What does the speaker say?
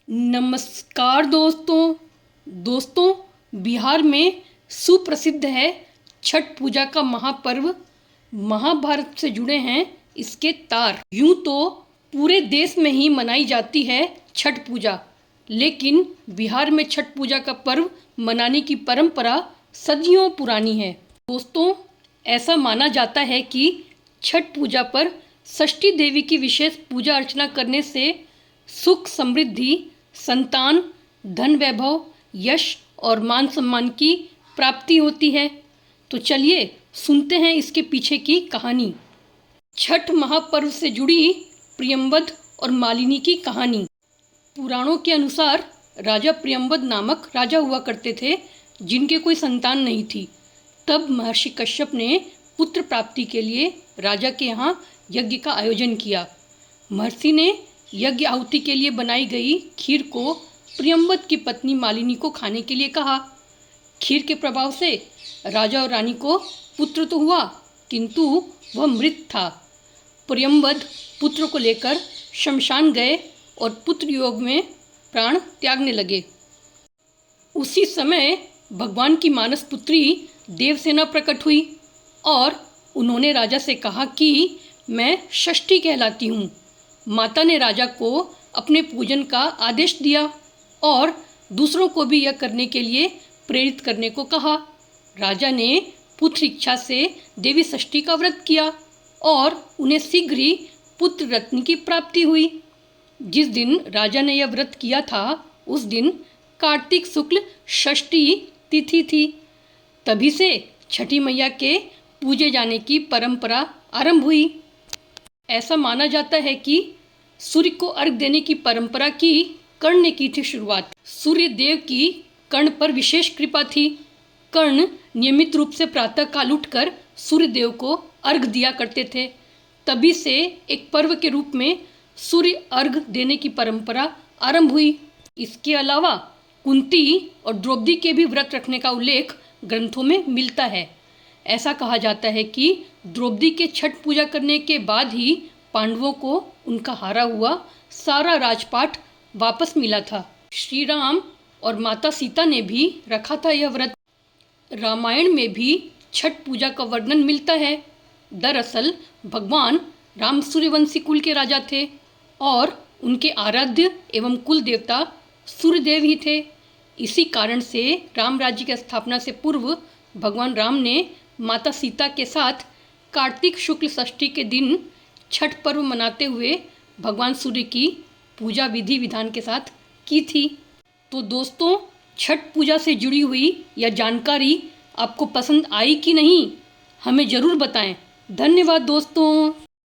नमस्कार दोस्तों बिहार में सुप्रसिद्ध है छठ पूजा का महापर्व। महाभारत से जुड़े हैं इसके तार। यूं तो पूरे देश में ही मनाई जाती है छठ पूजा, लेकिन बिहार में छठ पूजा का पर्व मनाने की परंपरा सदियों पुरानी है। दोस्तों, ऐसा माना जाता है कि छठ पूजा पर षष्ठी देवी की विशेष पूजा अर्चना करने से सुख समृद्धि, संतान, धन वैभव, यश और मान सम्मान की प्राप्ति होती है। तो चलिए सुनते हैं इसके पीछे की कहानी। छठ महापर्व से जुड़ी प्रियंवद और मालिनी की कहानी। पुराणों के अनुसार राजा प्रियंवद नामक राजा हुआ करते थे, जिनके कोई संतान नहीं थी। तब महर्षि कश्यप ने पुत्र प्राप्ति के लिए राजा के यहाँ यज्ञ का आयोजन किया। महर्षि ने यज्ञ आहुति के लिए बनाई गई खीर को प्रियंवद की पत्नी मालिनी को खाने के लिए कहा। खीर के प्रभाव से राजा और रानी को पुत्र तो हुआ, किंतु वह मृत था। प्रियंवद पुत्र को लेकर शमशान गए और पुत्र योग में प्राण त्यागने लगे। उसी समय भगवान की मानस पुत्री देवसेना प्रकट हुई और उन्होंने राजा से कहा कि मैं षष्ठी कहलाती हूँ। माता ने राजा को अपने पूजन का आदेश दिया और दूसरों को भी यह करने के लिए प्रेरित करने को कहा। राजा ने पुत्र इच्छा से देवी षष्ठी का व्रत किया और उन्हें शीघ्र ही पुत्र रत्न की प्राप्ति हुई। जिस दिन राजा ने यह व्रत किया था, उस दिन कार्तिक शुक्ल षष्ठी तिथि थी। तभी से छठी मैया के पूजे जाने की परंपरा आरंभ हुई। ऐसा माना जाता है कि सूर्य को अर्घ देने की परंपरा की कर्ण ने की थी शुरुआत। सूर्य देव की कर्ण पर विशेष कृपा थी। कर्ण नियमित रूप से प्रातः काल उठकर सूर्य देव को अर्घ दिया करते थे। तभी से एक पर्व के रूप में सूर्य अर्घ देने की परंपरा आरंभ हुई। इसके अलावा कुंती और द्रौपदी के भी व्रत रखने का उल्लेख ग्रंथों में मिलता है। ऐसा कहा जाता है कि द्रौपदी के छठ पूजा करने के बाद ही पांडवों को उनका हारा हुआ सारा राजपाट वापस मिला था। श्री राम और माता सीता ने भी रखा था यह व्रत। रामायण में भी छठ पूजा का वर्णन मिलता है। दरअसल भगवान राम सूर्यवंशी कुल के राजा थे और उनके आराध्य एवं कुल देवता सूर्यदेव ही थे। इसी कारण से राम राज्य की स्थापना से पूर्व भगवान राम ने माता सीता के साथ कार्तिक शुक्ल षष्ठी के दिन छठ पर्व मनाते हुए भगवान सूर्य की पूजा विधि विधान के साथ की थी। तो दोस्तों, छठ पूजा से जुड़ी हुई यह जानकारी आपको पसंद आई कि नहीं, हमें ज़रूर बताएं। धन्यवाद दोस्तों।